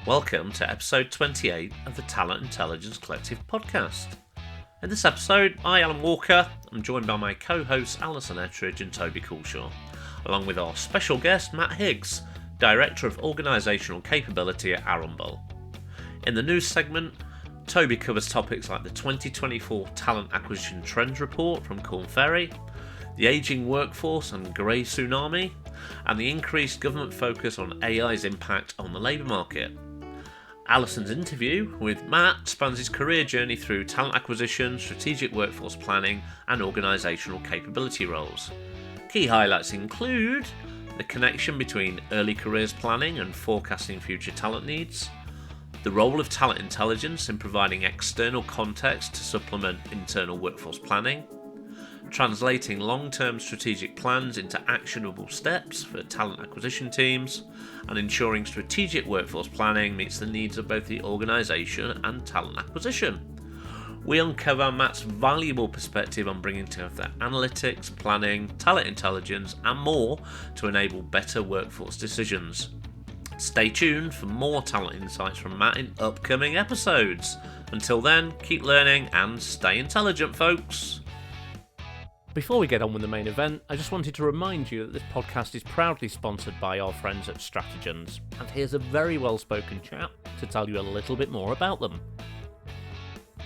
Welcome to episode 28 of the Talent Intelligence Collective podcast. In this episode, I, Alan Walker, am joined by my co-hosts Alison, Etridge and Toby Culshaw, along with our special guest Matt Higgs, Director of Organisational Capability at Arambol. In the news segment, Toby covers topics like the 2024 Talent Acquisition Trends Report from Corn Ferry, the ageing workforce and grey tsunami, and the increased government focus on AI's impact on the labour market. Alison's interview with Matt spans his career journey through talent acquisition, strategic workforce planning, and organisational capability roles. Key highlights include the connection between early careers planning and forecasting future talent needs, the role of talent intelligence in providing external context to supplement internal workforce planning, translating long-term strategic plans into actionable steps for talent acquisition teams, and ensuring strategic workforce planning meets the needs of both the organisation and talent acquisition. We uncover Matt's valuable perspective on bringing together analytics, planning, talent intelligence, and more to enable better workforce decisions. Stay tuned for more talent insights from Matt in upcoming episodes. Until then, keep learning and stay intelligent, folks. Before we get on with the main event, I just wanted to remind you that this podcast is proudly sponsored by our friends at Strategens, and here's a very well-spoken chap to tell you a little bit more about them.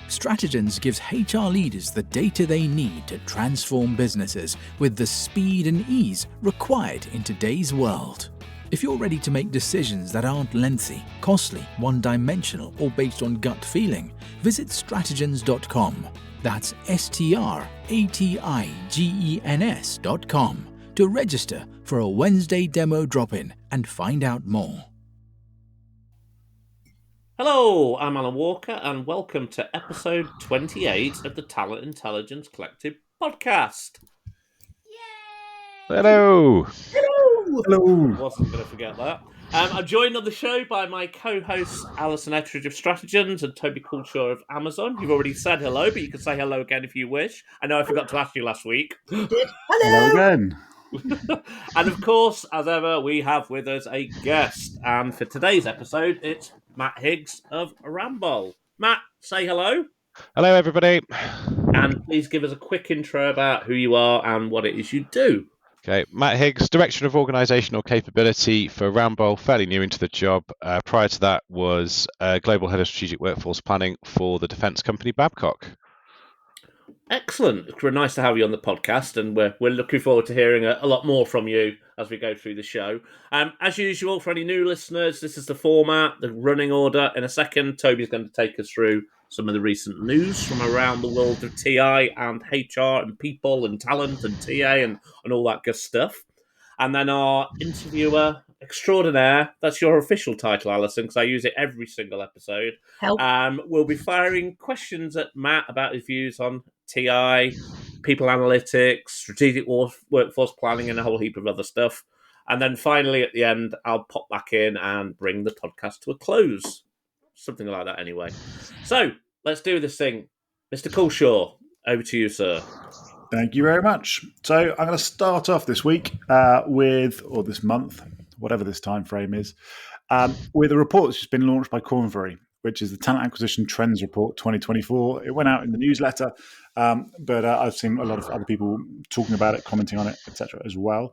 Strategens gives HR leaders the data they need to transform businesses with the speed and ease required in today's world. If you're ready to make decisions that aren't lengthy, costly, one-dimensional, or based on gut feeling, visit strategens.com. That's strategens.com to register for a Wednesday demo drop-in and find out more. Hello, I'm Alan Walker and welcome to episode 28 of the Talent Intelligence Collective podcast. Hello. Hello. Wasn't going to forget that. I'm joined on the show by my co-hosts Alison Etridge of Strategens and Toby Culshaw of Amazon. You've already said hello, but you can say hello again if you wish. I know I forgot to ask you last week. Hello again. And of course, as ever, we have with us a guest. And for today's episode, it's Matt Higgs of Arambol. Matt, say hello. Hello, everybody. And please give us a quick intro about who you are and what it is you do. Okay, Matt Higgs, Director of Organisational Capability for Arambol, fairly new into the job. Prior to that was Global Head of Strategic Workforce Planning for the defence company Babcock. Excellent. It's nice to have you on the podcast, and we're looking forward to hearing a lot more from you as we go through the show. As usual, for any new listeners, this is the format, the running order. In a second, Toby's going to take us through some of the recent news from around the world of TI and HR and people and talent and TA and all that good stuff. And then our interviewer extraordinaire, that's your official title, Alison, because I use it every single episode, will be firing questions at Matt about his views on TI, people analytics, strategic workforce planning, and a whole heap of other stuff. And then finally, at the end, I'll pop back in and bring the podcast to a close. Something like that anyway. So, let's do this thing. Mr. Culshaw, over to you, sir. Thank you very much. So I'm going to start off this week or this month, whatever this time frame is, with a report that's just been launched by Corn Ferry, which is the Talent Acquisition Trends Report 2024. It went out in the newsletter, but I've seen a lot of other people talking about it, commenting on it, etc. as well.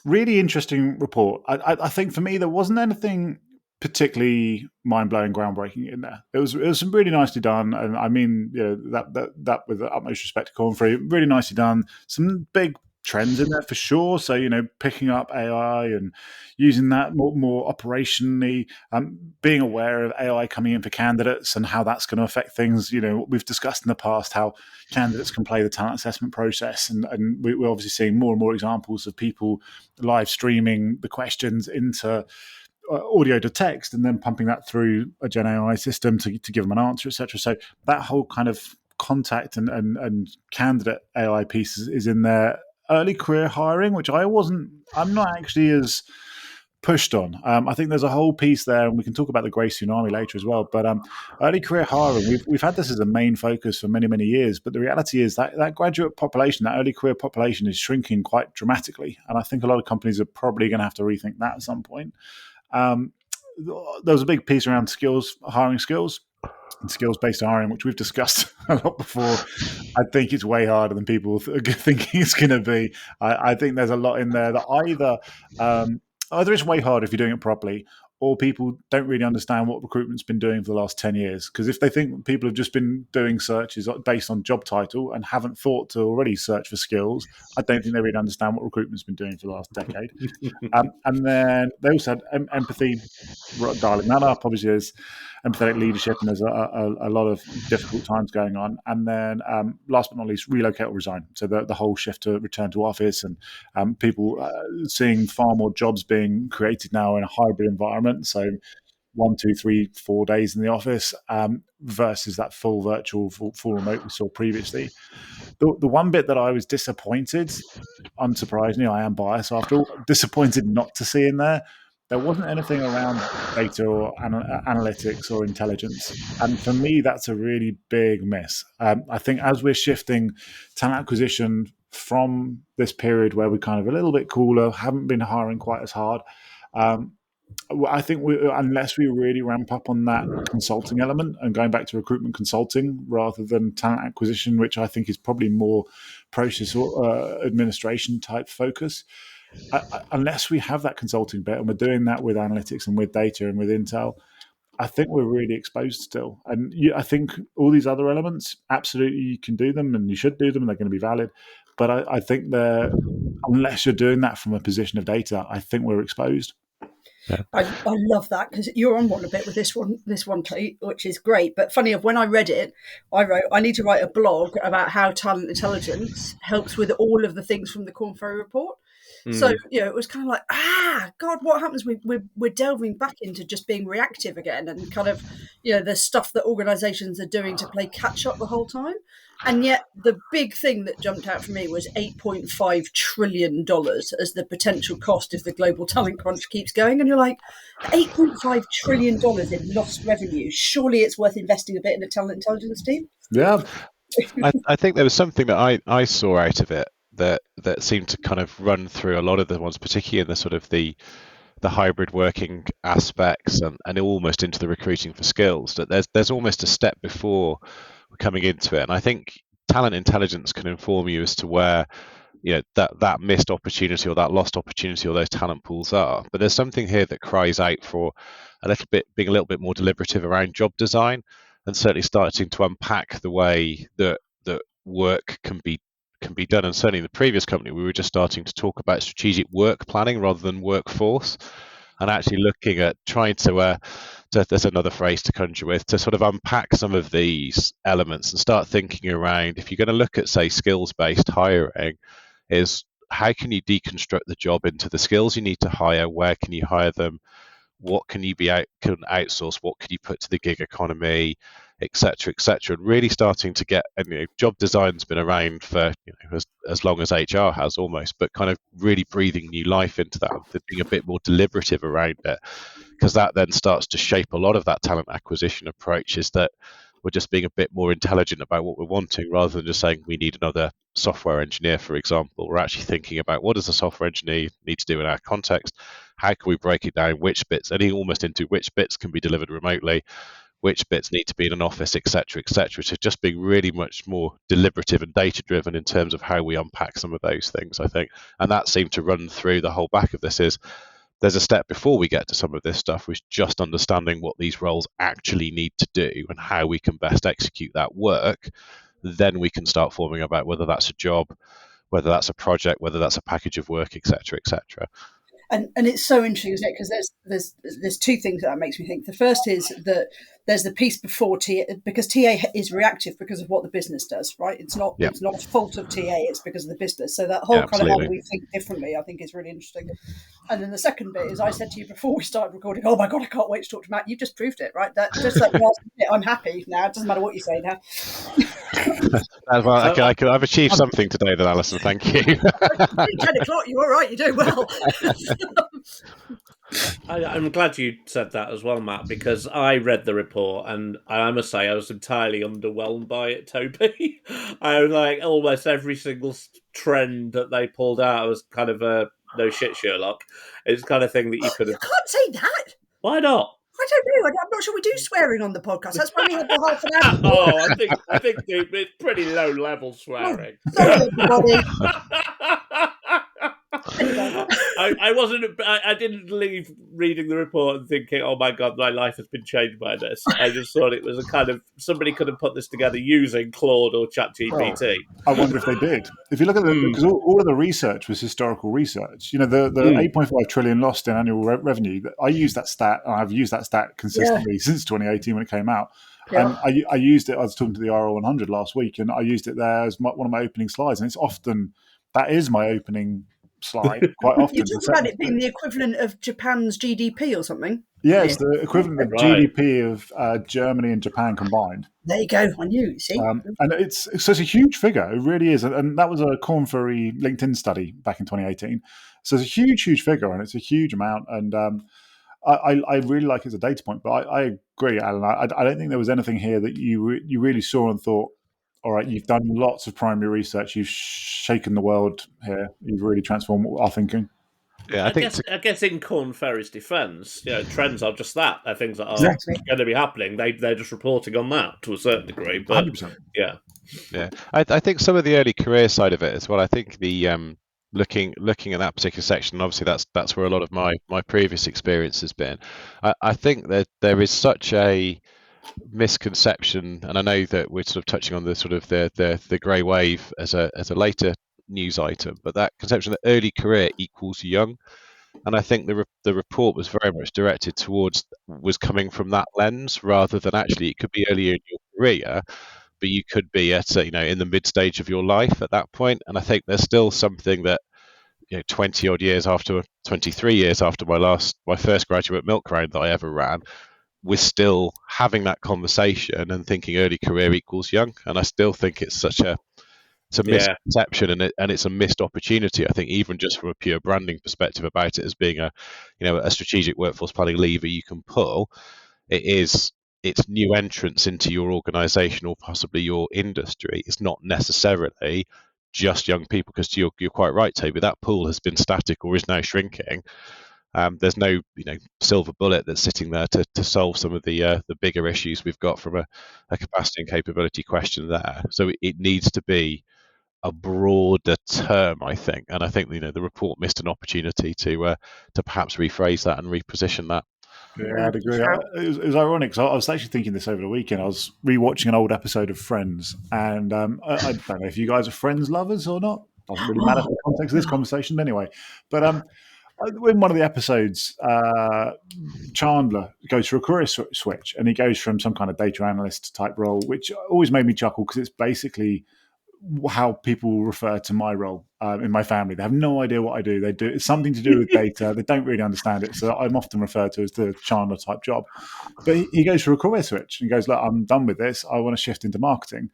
Really interesting report. I think for me, there wasn't anything particularly mind-blowing, groundbreaking in there. It was really nicely done, and I mean, you know, that with the utmost respect to Corn Ferry, really nicely done. Some big trends in there for sure. So, you know, picking up AI and using that more operationally, being aware of AI coming in for candidates and how that's going to affect things. You know, we've discussed in the past how candidates can play the talent assessment process, and we're obviously seeing more and more examples of people live streaming the questions into audio to text and then pumping that through a Gen AI system to give them an answer, etc. So that whole kind of contact and candidate AI piece is in there. Early career hiring, which I'm not actually as pushed on. I think there's a whole piece there, and we can talk about the grey tsunami later as well. But early career hiring, we've had this as a main focus for many, many years. But the reality is that graduate population, that early career population, is shrinking quite dramatically. And I think a lot of companies are probably going to have to rethink that at some point. there was a big piece around skills, hiring skills, and skills-based hiring, which we've discussed a lot before. I think it's way harder than people think it's going to be. I think there's a lot in there that either it's way harder if you're doing it properly, or people don't really understand what recruitment's been doing for the last 10 years. Because if they think people have just been doing searches based on job title and haven't thought to already search for skills, I don't think they really understand what recruitment's been doing for the last decade. And then they also had empathy, dialing that up. Obviously, there's empathetic leadership, and there's a lot of difficult times going on. And then last but not least, relocate or resign. So the whole shift to return to office, and people seeing far more jobs being created now in a hybrid environment. So 1, 2, 3, 4 days in the office versus that full virtual, full remote we saw previously. The one bit that I was disappointed, unsurprisingly, I am biased after all, disappointed not to see in there wasn't anything around data or analytics or intelligence. And for me, that's a really big miss. I think as we're shifting talent acquisition from this period where we're kind of a little bit cooler, haven't been hiring quite as hard, I think unless we really ramp up on that consulting element and going back to recruitment consulting rather than talent acquisition, which I think is probably more process or administration type focus, unless we have that consulting bit and we're doing that with analytics and with data and with intel, I think we're really exposed still. And I think all these other elements, absolutely you can do them and you should do them and they're going to be valid. But I think unless you're doing that from a position of data, I think we're exposed. Yeah. I love that because you're on one a bit with this one, Kate, which is great. But funny enough, when I read it, I wrote, I need to write a blog about how talent intelligence helps with all of the things from the Corn Ferry report. So, it was kind of like, God, what happens? We're delving back into just being reactive again and kind of, the stuff that organisations are doing to play catch up the whole time. And yet the big thing that jumped out for me was $8.5 trillion as the potential cost if the global talent crunch keeps going. And you're like, $8.5 trillion in lost revenue. Surely it's worth investing a bit in a talent intelligence team. Yeah. I think there was something that I saw out of it that seemed to kind of run through a lot of the ones, particularly in the sort of the hybrid working aspects and almost into the recruiting for skills, that there's almost a step before we're coming into it. And I think talent intelligence can inform you as to where that missed opportunity or that lost opportunity or those talent pools are. But there's something here that cries out for being a little bit more deliberative around job design and certainly starting to unpack the way that work can be done. And certainly in the previous company, we were just starting to talk about strategic work planning rather than workforce, and actually looking at trying to there's another phrase to conjure with, to sort of unpack some of these elements and start thinking around, if you're going to look at, say, skills-based hiring, is how can you deconstruct the job into the skills you need to hire, where can you hire them, what can you outsource, what can you put to the gig economy, etc., etc., and really starting to get, and job design's been around for as long as HR has almost, but kind of really breathing new life into that, being a bit more deliberative around it, because that then starts to shape a lot of that talent acquisition approach, is that we're just being a bit more intelligent about what we're wanting, rather than just saying we need another software engineer, for example. We're actually thinking about, what does a software engineer need to do in our context, how can we break it down, which bits, and almost into which bits can be delivered remotely, which bits need to be in an office, etc., etc. So just being really much more deliberative and data-driven in terms of how we unpack some of those things, I think. And that seemed to run through the whole back of this, is there's a step before we get to some of this stuff, which is just understanding what these roles actually need to do and how we can best execute that work. Then we can start forming about whether that's a job, whether that's a project, whether that's a package of work, etc., etc. And it's so interesting, isn't it? Because there's two things that makes me think. The first is that there's the piece before TA, because TA is reactive because of what the business does, right? It's not a fault of TA, it's because of the business. So that whole kind of how we think differently, I think, is really interesting. And then the second bit is, I said to you before we started recording, oh my God, I can't wait to talk to Matt. You just proved it, right? That just that last bit, I'm happy now. It doesn't matter what you say now. Well, I've achieved something today then, Alison. Thank you. 10 o'clock, you're all right. You're doing well. I'm glad you said that as well, Matt, because I read the report and I must say I was entirely underwhelmed by it, Toby. I was like, almost every single trend that they pulled out was kind of a no shit Sherlock. It's the kind of thing that you could have... You can't say that! Why not? I don't know. I'm not sure we do swearing on the podcast. That's why we had the half an hour. Oh, I think it's pretty low level swearing. Sorry, everybody. I wasn't. I didn't leave reading the report and thinking, "Oh my god, my life has been changed by this." I just thought it was a kind of somebody could have put this together using Claude or ChatGPT. I wonder if they did. If you look at because all of the research was historical research. The 8.5 trillion lost in annual revenue. I use that stat, and I've used that stat consistently since 2018 when it came out. Yeah. And I used it. I was talking to the RL100 last week, and I used it there as one of my opening slides. And it's often that is my opening slide quite often. You talk about it being the equivalent of Japan's GDP or something. Yeah, it's the equivalent of GDP of Germany and Japan combined. There you go. I knew. See, and it's a huge figure. It really is, and that was a Corn Ferry LinkedIn study back in 2018. So it's a huge figure, and it's a huge amount. And I really like it as a data point. But I agree, Alan. I don't think there was anything here that you really saw and thought, all right, you've done lots of primary research. You've shaken the world here. You've really transformed our thinking. Yeah, I guess in Corn Ferry's defence, trends are just that. They're things that are going to be happening. They're just reporting on that to a certain degree. But 100%. Yeah. I think some of the early career side of it as well. I think the looking at that particular section, obviously that's where a lot of my previous experience has been. I think that there is such a misconception, and I know that we're sort of touching on the sort of the grey wave as a later news item, but that conception that early career equals young, and I think the report was very much directed was coming from that lens rather than actually it could be earlier in your career, but you could be at in the mid stage of your life at that point. And I think there's still something that 20 odd years after 23 years after my first graduate milk round that I ever ran, we're still having that conversation and thinking early career equals young. And I still think it's a misconception and it's a missed opportunity. I think even just from a pure branding perspective about it as being a strategic workforce planning lever you can pull, it's new entrants into your organisation or possibly your industry. It's not necessarily just young people, because you're quite right, Toby, that pool has been static or is now shrinking. There's no silver bullet that's sitting there to solve some of the bigger issues we've got from a capacity and capability question there. So it needs to be a broader term, I think, and I think the report missed an opportunity to perhaps rephrase that and reposition that. Yeah, I'd agree. It was ironic, because I was actually thinking this over the weekend. I was rewatching an old episode of Friends, and I don't know if you guys are Friends lovers or not. Doesn't really matter for the context of this conversation anyway. But in one of the episodes, Chandler goes for a career switch, and he goes from some kind of data analyst type role, which always made me chuckle because it's basically how people refer to my role in my family. They have no idea what I do. They do it's something to do with data. They don't really understand it. So I'm often referred to as the Chandler type job. But he goes for a career switch and goes, look, I'm done with this. I want to shift into marketing.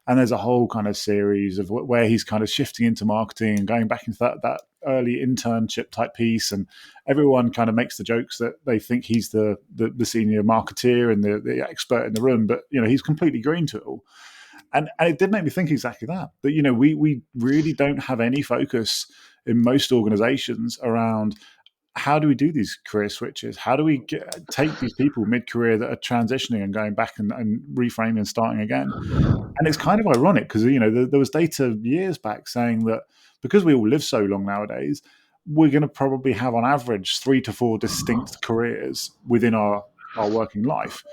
And there's a whole kind of series of where he's kind of shifting into marketing and going back into that early internship type piece. And everyone kind of makes the jokes that they think he's the senior marketeer and the expert in the room. But, he's completely green to it all. And it did make me think exactly that we really don't have any focus in most organizations around how do we do these career switches? How do we take these people mid-career that are transitioning and going back and reframing and starting again? And it's kind of ironic because, there was data years back saying that because we all live so long nowadays, we're going to probably have on average 3 to 4 distinct careers within our working life.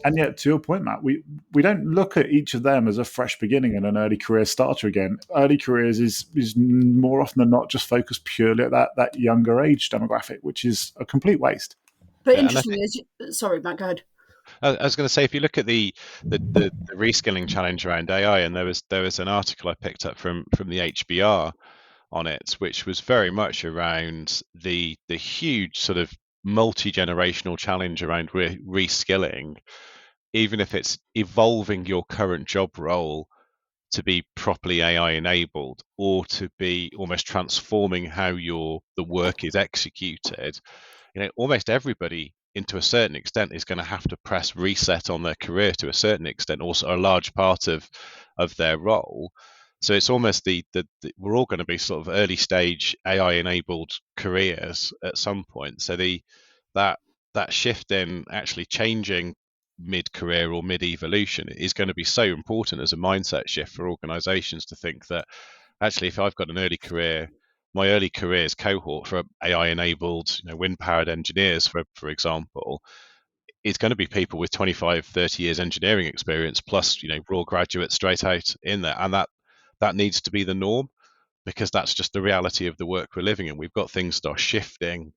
And yet, to your point, Matt, we don't look at each of them as a fresh beginning and an early career starter again. Early careers is more often than not just focused purely at that younger age demographic, which is a complete waste. But interestingly, sorry, Matt, go ahead. I was going to say, if you look at the reskilling challenge around AI, and there was an article I picked up from the HBR on it, which was very much around the huge sort of multi-generational challenge around reskilling, even if it's evolving your current job role to be properly AI enabled or to be almost transforming how the work is executed. Almost everybody, into a certain extent, is going to have to press reset on their career to a certain extent, also a large part of their role. So it's almost we're all going to be sort of early stage AI enabled careers at some point. So that that shift in actually changing mid-career or mid-evolution is going to be so important as a mindset shift for organizations to think that actually, if I've got an early career, my early careers cohort for AI-enabled, wind-powered engineers, for example, it's going to be people with 25, 30 years engineering experience plus, raw graduates straight out in there, and that needs to be the norm, because that's just the reality of the work we're living in. We've got things that are shifting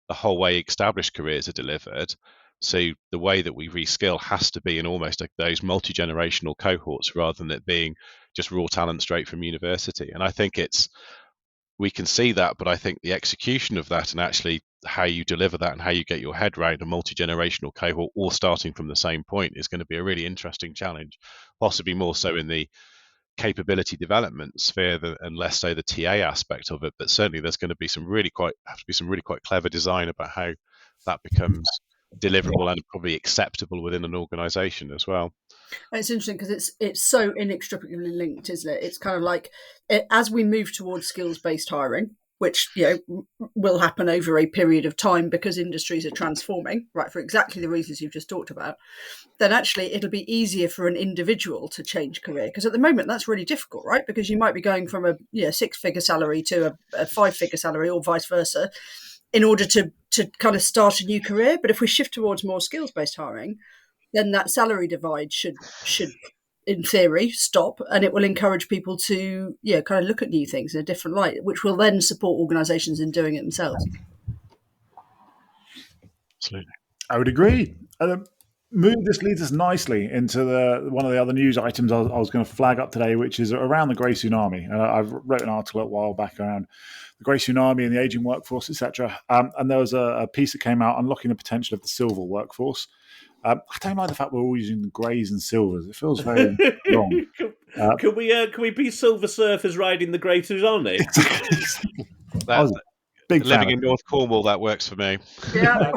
the whole way established careers are delivered. So the way that we reskill has to be in almost like those multi-generational cohorts rather than it being just raw talent straight from university. And I think we can see that, but I think the execution of that and actually how you deliver that and how you get your head around a multi-generational cohort all starting from the same point is going to be a really interesting challenge, possibly more so in the capability development sphere and less so the TA aspect of it. But certainly there's going to be some really quite clever design about how that becomes deliverable and probably acceptable within an organization as well. It's interesting because it's so inextricably linked, isn't it? It's kind of like as we move towards skills-based hiring, which will happen over a period of time because industries are transforming, right, for exactly the reasons you've just talked about, then actually it'll be easier for an individual to change career. Because at the moment that's really difficult, right? Because you might be going from a six-figure salary to a five-figure salary or vice versa in order to kind of start a new career. But if we shift towards more skills-based hiring, then that salary divide should in theory stop, and it will encourage people to kind of look at new things in a different light, which will then support organizations in doing it themselves. Absolutely. I would agree. This leads us nicely into one of the other news items I was going to flag up today, which is around the grey tsunami. And I've wrote an article a while back around the grey tsunami and the ageing workforce, etc. And there was a piece that came out unlocking the potential of the silver workforce. I don't like the fact we're all using the greys and silvers. It feels very wrong. Can we be silver surfers riding the Great Tsunami? Exactly. Big living in North Cornwall, that works for me. Yeah.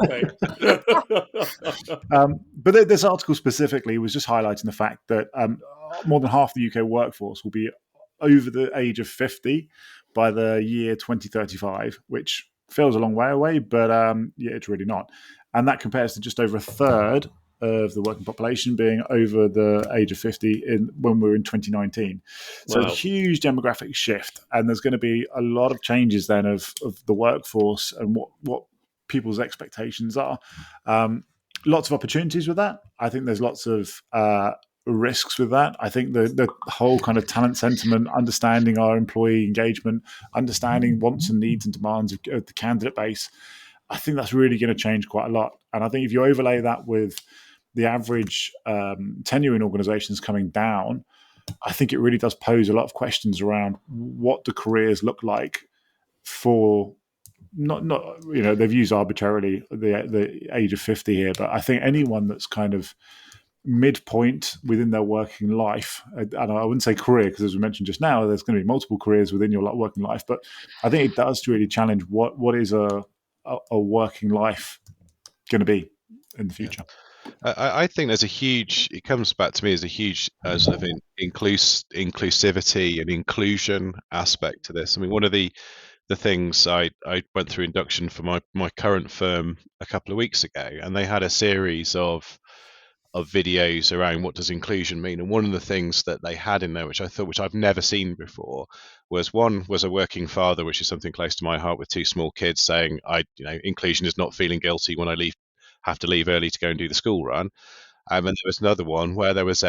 But this article specifically was just highlighting the fact that more than half the UK workforce will be over the age of 50 by the year 2035, which feels a long way away, but it's really not. And that compares to just over a third of the working population being over the age of 50 when we were in 2019. So wow. A huge demographic shift. And there's going to be a lot of changes then of the workforce and what people's expectations are. Lots of opportunities with that. I think there's lots of risks with that. I think the whole kind of talent sentiment, understanding our employee engagement, understanding wants and needs and demands of the candidate base, I think that's really going to change quite a lot. And I think if you overlay that with the average tenure in organizations coming down, I think it really does pose a lot of questions around what do careers look like for not they've used arbitrarily the age of 50 here, but I think anyone that's kind of midpoint within their working life, and I wouldn't say career because as we mentioned just now, there's going to be multiple careers within your working life, but I think it does really challenge what is a working life going to be in the future. I think there's it comes back to me as a huge sort of inclusivity and inclusion aspect to this. I mean, one of the things I went through induction for my current firm a couple of weeks ago, and they had a series of videos around what does inclusion mean. And one of the things that they had in there, which I've never seen before, was a working father, which is something close to my heart, with two small kids, saying, inclusion is not feeling guilty when I have to leave early to go and do the school run. And there was another one where there was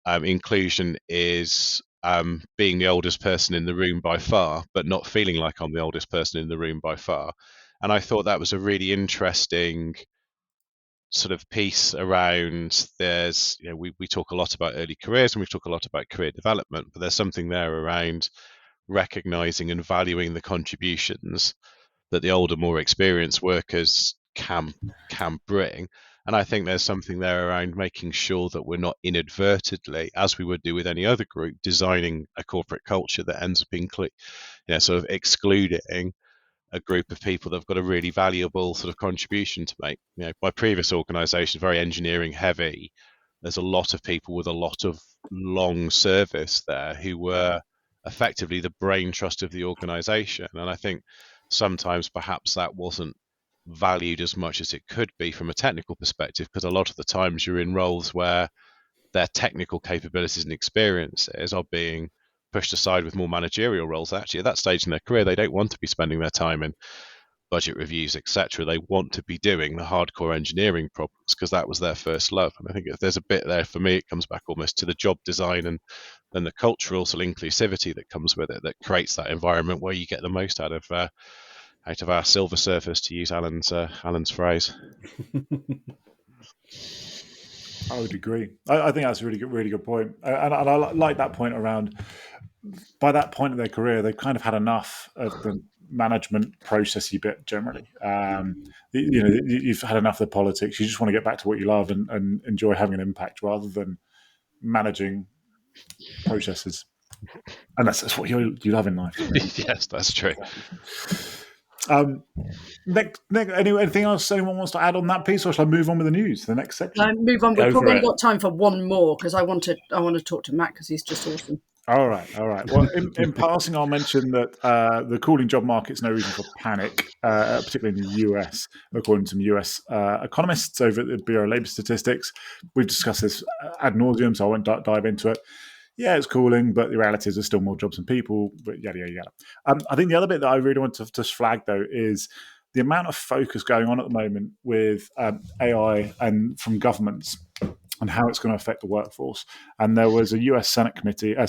inclusion is being the oldest person in the room by far, but not feeling like I'm the oldest person in the room by far. And I thought that was a really interesting sort of piece around we talk a lot about early careers and we talk a lot about career development, but there's something there around recognizing and valuing the contributions that the older, more experienced workers can bring. And I think there's something there around making sure that we're not inadvertently, as we would do with any other group, designing a corporate culture that ends up sort of excluding a group of people that have got a really valuable sort of contribution to make. My previous organisation, very engineering heavy. There's a lot of people with a lot of long service there who were effectively the brain trust of the organisation. And I think sometimes perhaps that wasn't valued as much as it could be from a technical perspective, because a lot of the times you're in roles where their technical capabilities and experiences are being pushed aside with more managerial roles. Actually, at that stage in their career, they don't want to be spending their time in budget reviews, etc. They want to be doing the hardcore engineering problems because that was their first love. And I think if there's a bit there for me, it comes back almost to the job design and the cultural inclusivity that comes with it, that creates that environment where you get the most out of our silver surface, to use Alan's phrase. I would agree. I think that's a really good point, and I like that point around. By that point of their career, they've kind of had enough of the management processy bit. Generally, you've had enough of the politics. You just want to get back to what you love and enjoy having an impact rather than managing processes. And that's what you love in life. Yes, that's true. Anything else anyone wants to add on that piece, or shall I move on with the news? The next section. Move on. We've probably got time for one more because I want to talk to Matt because he's just awesome. All right. Well, in passing, I'll mention that the cooling job market's no reason for panic, particularly in the US, according to some US economists over at the Bureau of Labour Statistics. We've discussed this ad nauseum, so I won't dive into it. Yeah, it's cooling, but the reality is there's still more jobs than people, but yada, yada, yada. I think the other bit that I really want to just flag, though, is the amount of focus going on at the moment with AI and from governments and how it's going to affect the workforce. And there was a US Senate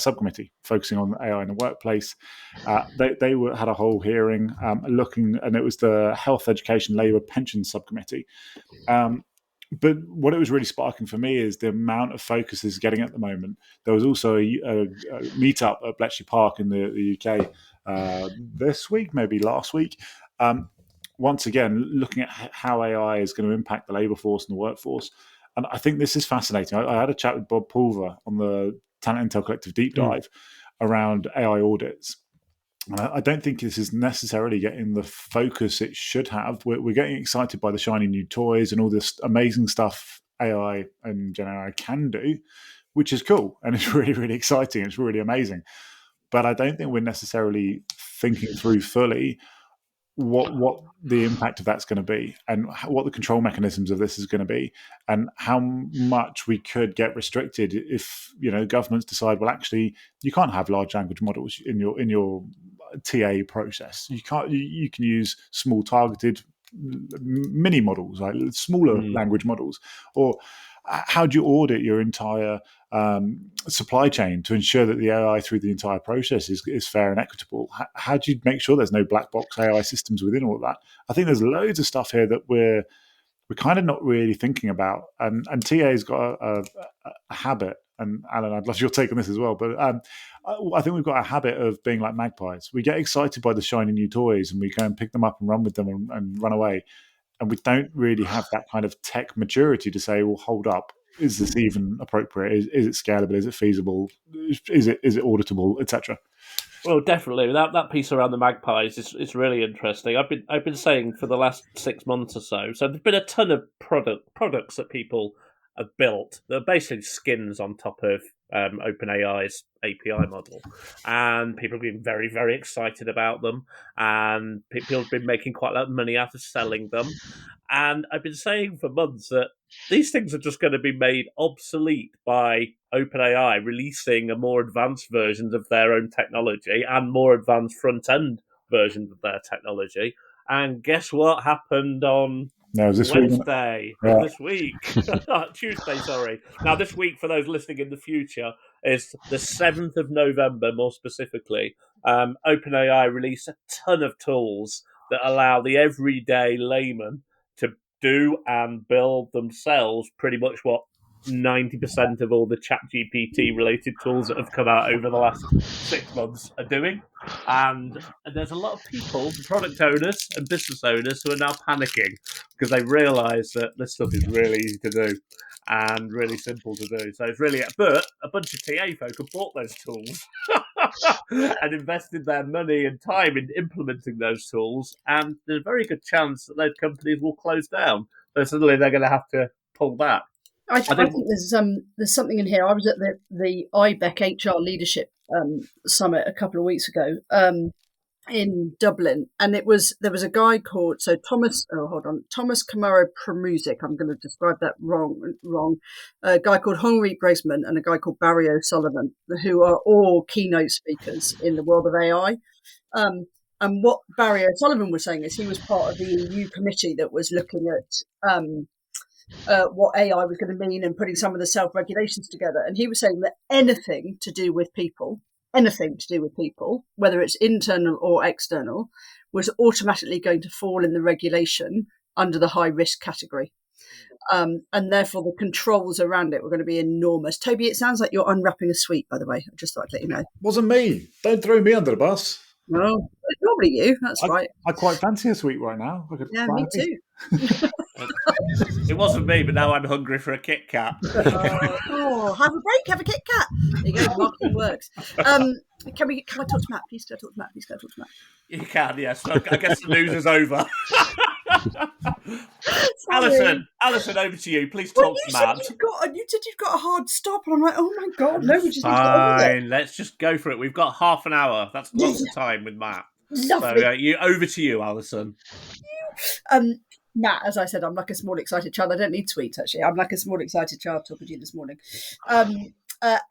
subcommittee focusing on AI in the workplace. They had a whole hearing looking, and it was the Health, Education, Labour, Pension Subcommittee. But what it was really sparking for me is the amount of focus is getting at the moment. There was also a meetup at Bletchley Park in the UK this week, maybe last week. Once again, looking at how AI is going to impact the labour force and the workforce. And I think this is fascinating. I had a chat with Bob Pulver on the Talent Intel Collective Deep Dive around AI audits. And I don't think this is necessarily getting the focus it should have. We're getting excited by the shiny new toys and all this amazing stuff AI and Gen AI can do, which is cool. And it's really, really exciting. It's really amazing. But I don't think we're necessarily thinking through fully what the impact of that's going to be and what the control mechanisms of this is going to be and how much we could get restricted if governments decide, well, actually you can't have large language models in your TA process. You can't. You can use small targeted mini models, like smaller language models. Or how do you audit your entire supply chain to ensure that the AI through the entire process is fair and equitable? How do you make sure there's no black box AI systems within all of that? I think there's loads of stuff here that we're kind of not really thinking about. And TA's got a habit, and Alan, I'd love your take on this as well, but I think we've got a habit of being like magpies. We get excited by the shiny new toys and we go and pick them up and run with them and run away. And we don't really have that kind of tech maturity to say, well, hold up, is this even appropriate? Is it scalable? Is it feasible? Is it auditable, etc.? Well, definitely. That piece around the magpies is really interesting. I've been saying for the last 6 months or so. So there's been a ton of products that people have built that are basically skins on top of OpenAI's API model, and people have been very, very excited about them, and people have been making quite a lot of money out of selling them. And I've been saying for months that these things are just going to be made obsolete by OpenAI releasing a more advanced versions of their own technology and more advanced front-end versions of their technology. And guess what happened on Wednesday? This week. Tuesday, sorry. Now, this week, for those listening in the future, is the 7th of November, more specifically. OpenAI released a ton of tools that allow the everyday layman to do and build themselves pretty much what 90% of all the ChatGPT related tools that have come out over the last 6 months are doing. And there's a lot of people, product owners and business owners, who are now panicking because they realise that this stuff is really easy to do and really simple to do. So it's really, but a bunch of TA folk have bought those tools and invested their money and time in implementing those tools, and there's a very good chance that those companies will close down. So suddenly they're going to have to pull back. I think there's something in here. I was at the IBEC HR Leadership Summit a couple of weeks ago, in Dublin, and there was a guy called Thomas. Oh, hold on, Thomas Kamara Pramusic. I'm going to describe that wrong. A guy called Henri Bresman and a guy called Barry O'Sullivan, who are all keynote speakers in the world of AI. And what Barry O'Sullivan was saying is he was part of the EU committee that was looking at what AI was going to mean and putting some of the self-regulations together. And he was saying that anything to do with people, whether it's internal or external, was automatically going to fall in the regulation under the high risk category. And therefore the controls around it were going to be enormous. Toby, it sounds like you're unwrapping a sweet, by the way. I just thought I'd let you know. Wasn't me. Don't throw me under the bus. No, it's probably you. That's right. I quite fancy a sweet right now. Yeah, me too. It wasn't me, but now I'm hungry for a Kit Kat. Oh, have a break, have a Kit Kat. There you go, marketing works. Can I talk to Matt? Please, can I talk to Matt? You can, yes. I guess the news is over. Alison, over to you. Please talk to Matt. You said you've got a hard stop, and I'm like, oh my god, no, we just need to get over it. Let's just go for it. We've got half an hour. That's lots of time with Matt. Lovely. So over to you, Alison. Matt, as I said, I'm like a small excited child. I don't need sweets, actually. I'm like a small excited child talking to you this morning.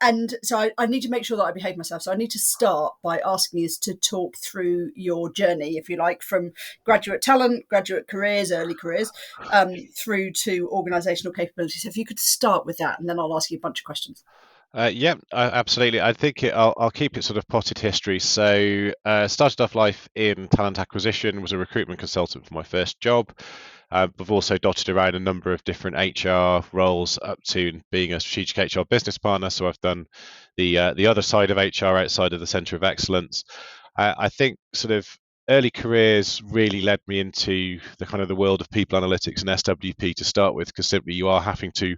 And so I need to make sure that I behave myself. So I need to start by asking you to talk through your journey, if you like, from graduate talent, graduate careers, early careers, through to organisational capability. So if you could start with that, and then I'll ask you a bunch of questions. Absolutely. I think I'll keep it sort of potted history. So started off life in talent acquisition, was a recruitment consultant for my first job. I've also dotted around a number of different HR roles up to being a strategic HR business partner. So I've done the other side of HR outside of the Centre of Excellence. I think sort of early careers really led me into the kind of the world of people analytics and SWP to start with, because simply you are having to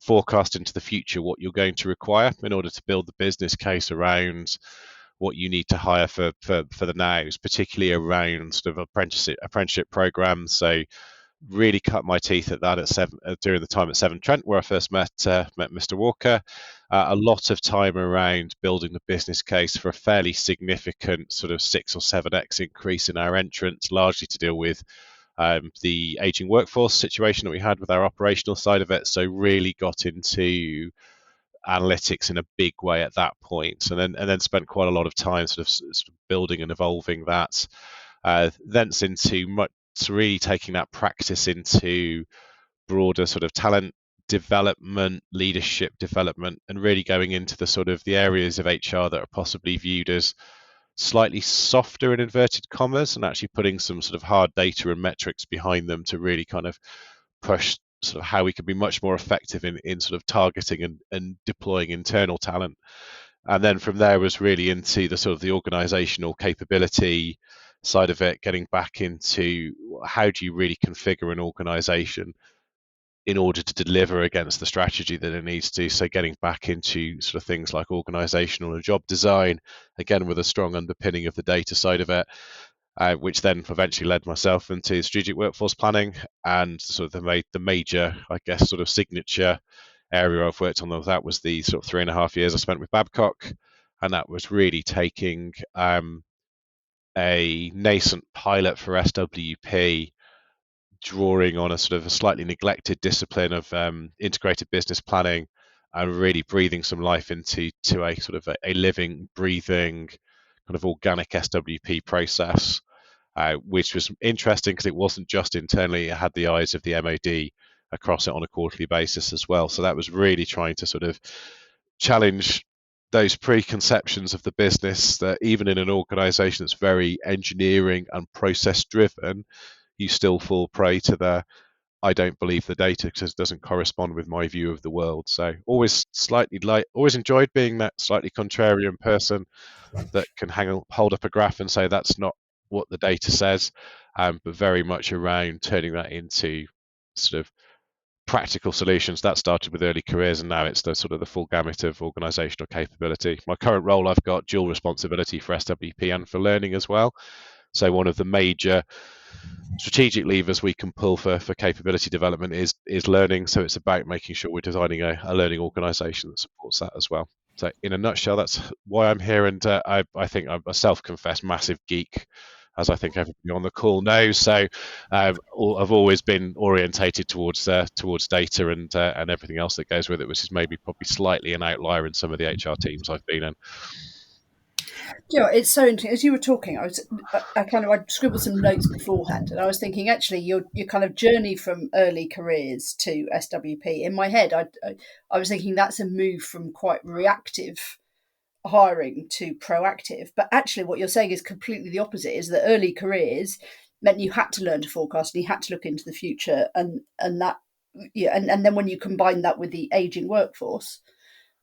forecast into the future what you're going to require in order to build the business case around what you need to hire for the nows, particularly around sort of apprenticeship programs. So really cut my teeth at that during the time at Severn Trent, where I first met Mr. Walker. A lot of time around building the business case for a fairly significant sort of 6 or 7x increase in our entrance, largely to deal with the aging workforce situation that we had with our operational side of it. So really got into analytics in a big way at that point, and then spent quite a lot of time sort of building and evolving that. Thence into really taking that practice into broader sort of talent development, leadership development, and really going into the sort of the areas of HR that are possibly viewed as slightly softer in inverted commas, and actually putting some sort of hard data and metrics behind them to really kind of push sort of how we can be much more effective in sort of targeting and deploying internal talent. And then from there was really into the sort of the organizational capability side of it, getting back into how do you really configure an organization in order to deliver against the strategy that it needs to. So getting back into sort of things like organizational and job design, again with a strong underpinning of the data side of it, which then eventually led myself into strategic workforce planning, and sort of the major, I guess, sort of signature area I've worked on. That was the sort of 3.5 years I spent with Babcock, and that was really taking a nascent pilot for SWP, drawing on a sort of a slightly neglected discipline of integrated business planning, and really breathing some life into a sort of a living, breathing kind of organic SWP process, which was interesting because it wasn't just internally, it had the eyes of the MOD across it on a quarterly basis as well. So that was really trying to sort of challenge those preconceptions of the business that even in an organization that's very engineering and process driven, you still fall prey to the I don't believe the data because it doesn't correspond with my view of the world. So always enjoyed being that slightly contrarian person that can hold up a graph and say that's not what the data says, but very much around turning that into sort of practical solutions. That started with early careers, and now it's the sort of the full gamut of organizational capability. My current role, I've got dual responsibility for SWP and for learning as well. So one of the major strategic levers we can pull for capability development is learning. So it's about making sure we're designing a learning organization that supports that as well. So in a nutshell, that's why I'm here, and I think I'm a self-confessed massive geek, as I think everybody on the call knows. So I've always been orientated towards data and everything else that goes with it, which is maybe probably slightly an outlier in some of the HR teams I've been in. Yeah, it's so interesting. As you were talking, I scribbled some notes beforehand, and I was thinking actually your kind of journey from early careers to SWP. In my head, I was thinking that's a move from quite reactive hiring to proactive. But actually, what you're saying is completely the opposite. Is that early careers meant you had to learn to forecast and you had to look into the future, and that and then when you combine that with the aging workforce,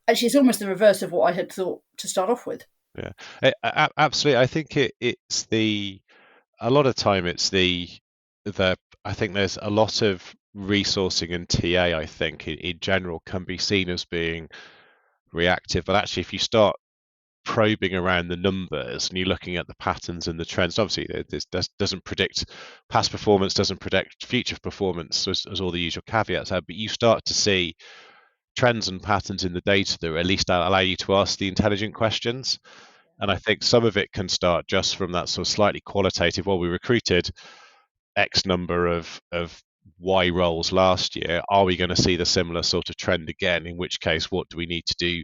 actually, it's almost the reverse of what I had thought to start off with. Yeah, absolutely. I think it's a lot of time it's the I think there's a lot of resourcing and TA, I think in general can be seen as being reactive, but actually if you start probing around the numbers and you're looking at the patterns and the trends, obviously this doesn't predict past performance, doesn't predict future performance as all the usual caveats are, but you start to see trends and patterns in the data that at least allow you to ask the intelligent questions. And I think some of it can start just from that sort of slightly qualitative, well, we recruited X number of Y roles last year. Are we going to see the similar sort of trend again? In which case, what do we need to do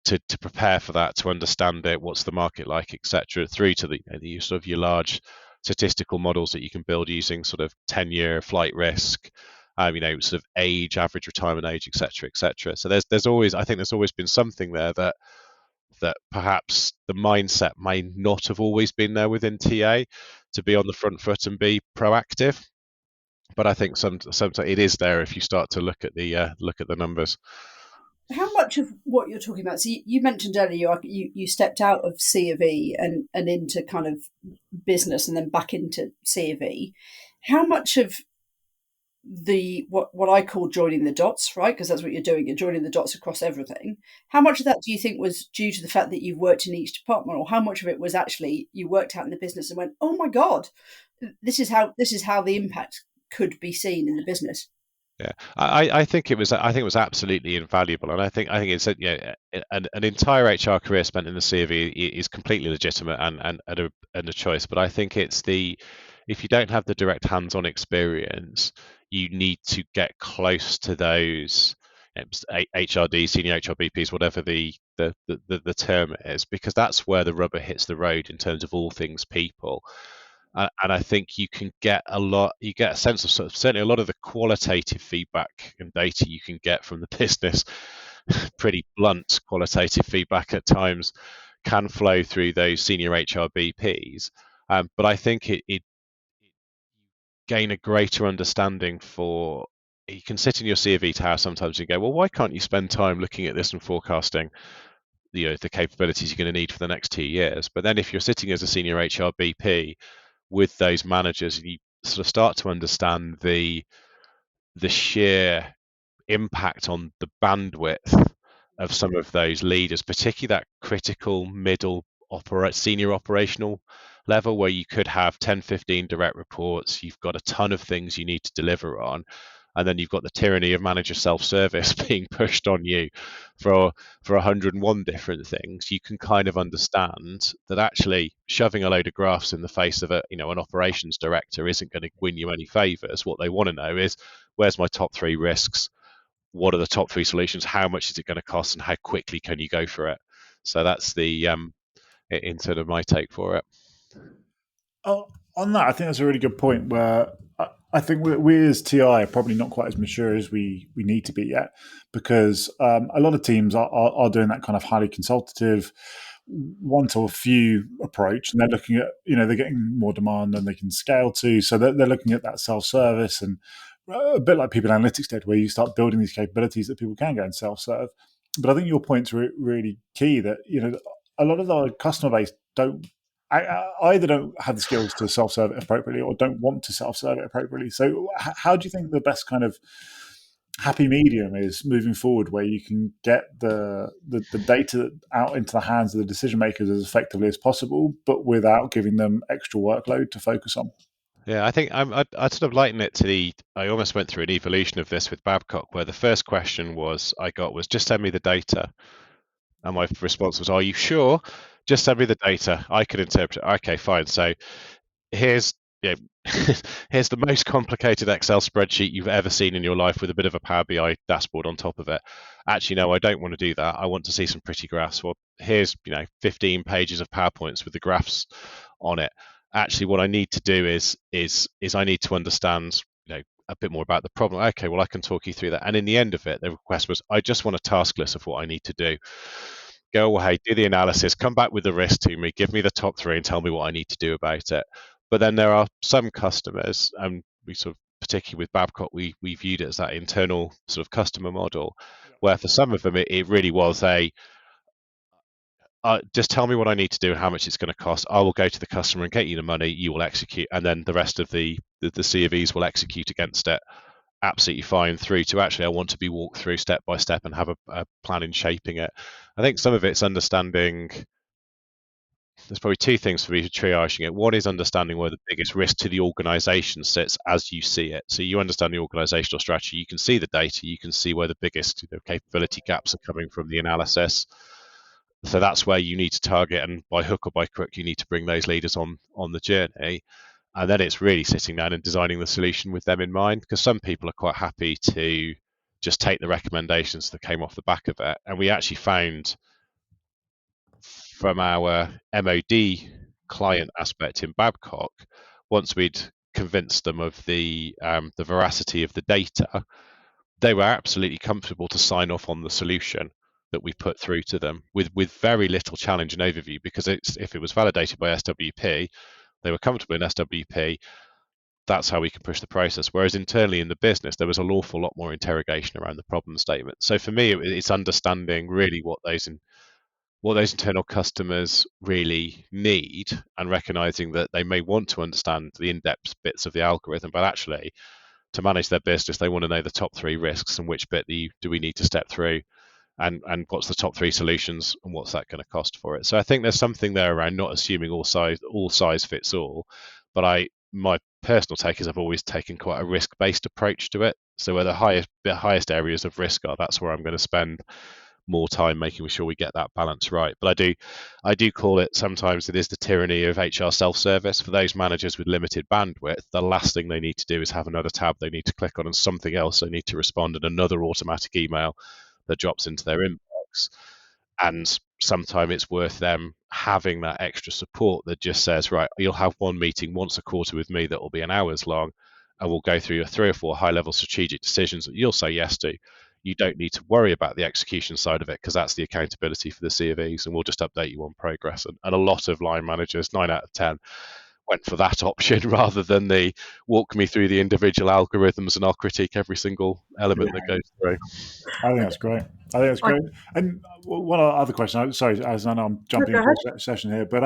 to prepare for that, to understand it? What's the market like, etc. Through to the sort of your large statistical models that you can build using sort of 10-year flight risk, sort of age, average retirement age, etc., etc. So there's always, I think there's always been something there that perhaps the mindset may not have always been there within TA to be on the front foot and be proactive. But I think sometimes it is there if you start to look at the numbers. How much of what you're talking about? So you mentioned earlier you stepped out of C of E and into kind of business and then back into C of E. How much of the what I call joining the dots, right? Because that's what you're doing. You're joining the dots across everything. How much of that do you think was due to the fact that you've worked in each department, or how much of it was actually you worked out in the business and went, "Oh my God, this is how the impact could be seen in the business." Yeah, I think it was absolutely invaluable, and I think it's an entire HR career spent in the CV is completely legitimate and a choice. But I think it's if you don't have the direct hands-on experience, you need to get close to those HRD, senior HRBPs, whatever the term is, because that's where the rubber hits the road in terms of all things people. And I think you get a sense of certainly a lot of the qualitative feedback and data you can get from the business, pretty blunt qualitative feedback at times, can flow through those senior HRBPs. But I think it gain a greater understanding for, you can sit in your C of E tower sometimes and go, well, why can't you spend time looking at this and forecasting the capabilities you're going to need for the next 2 years? But then if you're sitting as a senior HRBP with those managers, and you sort of start to understand the sheer impact on the bandwidth of some of those leaders, particularly that critical middle senior operational level where you could have 10, 15 direct reports, you've got a ton of things you need to deliver on, and then you've got the tyranny of manager self-service being pushed on you for 101 different things. You can kind of understand that actually shoving a load of graphs in the face of an operations director isn't going to win you any favors. What they want to know is, where's my top 3 risks? What are the top 3 solutions? How much is it going to cost, and how quickly can you go for it? So that's the in sort of my take for it. Oh, on that, I think that's a really good point. Where I think we as TI are probably not quite as mature as we need to be yet, because a lot of teams are doing that kind of highly consultative, one to a few approach, and they're looking at they're getting more demand than they can scale to, so they're looking at that self-service, and a bit like people analytics did, where you start building these capabilities that people can go and self-serve. But I think your point's really key, that a lot of our customer base either don't have the skills to self-serve it appropriately or don't want to self-serve it appropriately. So how do you think the best kind of happy medium is moving forward, where you can get the data out into the hands of the decision makers as effectively as possible, but without giving them extra workload to focus on? Yeah, I think I'd sort of liken it to I almost went through an evolution of this with Babcock, where the first question I got was just send me the data. And my response was, "Are you sure? Just send me the data. I can interpret it." Okay, fine. So here's here's the most complicated Excel spreadsheet you've ever seen in your life with a bit of a Power BI dashboard on top of it. Actually, no, I don't want to do that. I want to see some pretty graphs. Well, here's 15 pages of PowerPoints with the graphs on it. Actually, what I need to do is I need to understand a bit more about the problem. Okay, well, I can talk you through that. And in the end of it, the request was, I just want a task list of what I need to do. Go away, do the analysis, come back with the risk to me, give me the top 3 and tell me what I need to do about it. But then there are some customers, and we sort of, particularly with Babcock, we viewed it as that internal sort of customer model, where for some of them it really was just tell me what I need to do and how much it's going to cost. I will go to the customer and get you the money, you will execute, and then the rest of the CVs will execute against it absolutely fine, through to actually I want to be walked through step by step and have a plan in shaping it. I think some of it's understanding. There's probably 2 things for me to triaging it. One is understanding where the biggest risk to the organization sits as you see it. So you understand the organizational strategy, you can see the data, you can see where the biggest capability gaps are coming from the analysis. So that's where you need to target, and by hook or by crook, you need to bring those leaders on the journey. And then it's really sitting down and designing the solution with them in mind, because some people are quite happy to just take the recommendations that came off the back of it. And we actually found from our MOD client aspect in Babcock, once we'd convinced them of the veracity of the data, they were absolutely comfortable to sign off on the solution that we put through to them with very little challenge and overview, because if it was validated by SWP, they were comfortable in SWP. That's how we can push the process. Whereas internally in the business, there was an awful lot more interrogation around the problem statement. So for me, it's understanding really what those internal customers really need, and recognizing that they may want to understand the in-depth bits of the algorithm, but actually to manage their business, they want to know the top 3 risks and which bit do we need to step through, and what's the top 3 solutions and what's that going to cost for it. So I think there's something there around not assuming all size fits all, but my personal take is I've always taken quite a risk-based approach to it. So where the highest areas of risk are, that's where I'm going to spend more time making sure we get that balance right. But I do call it, sometimes it is the tyranny of HR self-service. For those managers with limited bandwidth, the last thing they need to do is have another tab they need to click on and something else they need to respond, and another automatic email that drops into their inbox. And sometimes it's worth them having that extra support that just says, right, you'll have one meeting once a quarter with me that will be an hour's long, and we'll go through your 3 or 4 high-level strategic decisions that you'll say yes to. You don't need to worry about the execution side of it, because that's the accountability for the CVs, and we'll just update you on progress. And a lot of line managers, 9 out of 10, went for that option rather than the walk me through the individual algorithms and I'll critique every single element that goes through. I think that's great. And one other question. Sorry, as I know I'm jumping into a session here, but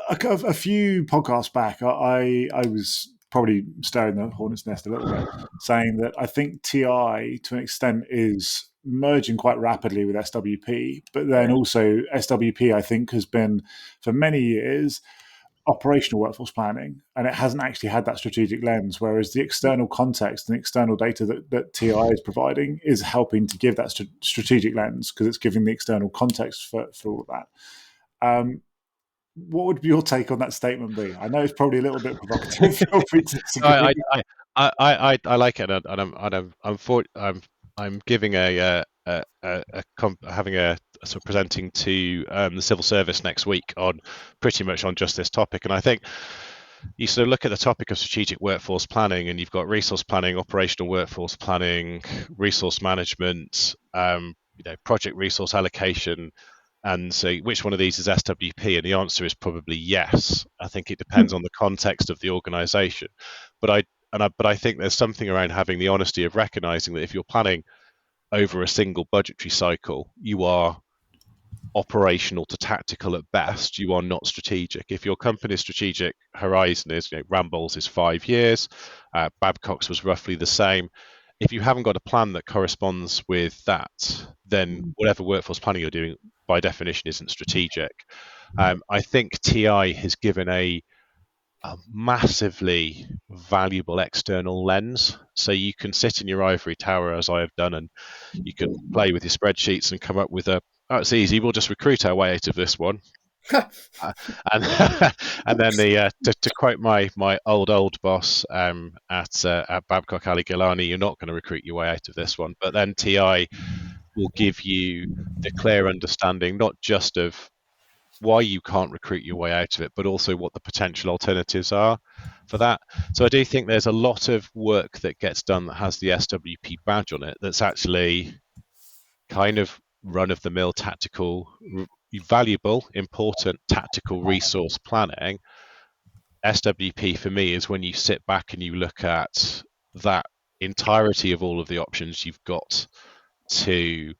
a few podcasts back, I was probably stirring the hornet's nest a little bit, saying that I think TI, to an extent, is merging quite rapidly with SWP, but then also SWP, I think, has been for many years operational workforce planning, and it hasn't actually had that strategic lens, whereas the external context and external data that TI is providing is helping to give that strategic lens, because it's giving the external context for all of that. What would your take on that statement be? I know it's probably a little bit provocative. I like it, and I'm giving having a sort of presenting to the civil service next week on pretty much on just this topic. And I think you sort of look at the topic of strategic workforce planning, and you've got resource planning, operational workforce planning, resource management, project resource allocation. And so which one of these is SWP? And the answer is probably yes. I think it depends on the context of the organization. But I think there's something around having the honesty of recognizing that if you're planning over a single budgetary cycle, you are operational to tactical at best. You are not strategic. If your company's strategic horizon is, Arambol's is 5 years, Babcock's was roughly the same. If you haven't got a plan that corresponds with that, then whatever workforce planning you're doing, by definition, isn't strategic. I think TI has given a massively valuable external lens. So you can sit in your ivory tower, as I have done, and you can play with your spreadsheets and come up with a oh, it's easy, we'll just recruit our way out of this one. And and then to quote my old boss at Babcock Ali Gilani, you're not going to recruit your way out of this one. But then TI will give you the clear understanding not just of why you can't recruit your way out of it, but also what the potential alternatives are for that. So I do think there's a lot of work that gets done that has the SWP badge on it that's actually kind of run-of-the-mill tactical, valuable, important tactical resource planning. SWP for me is when you sit back and you look at that entirety of all of the options you've got to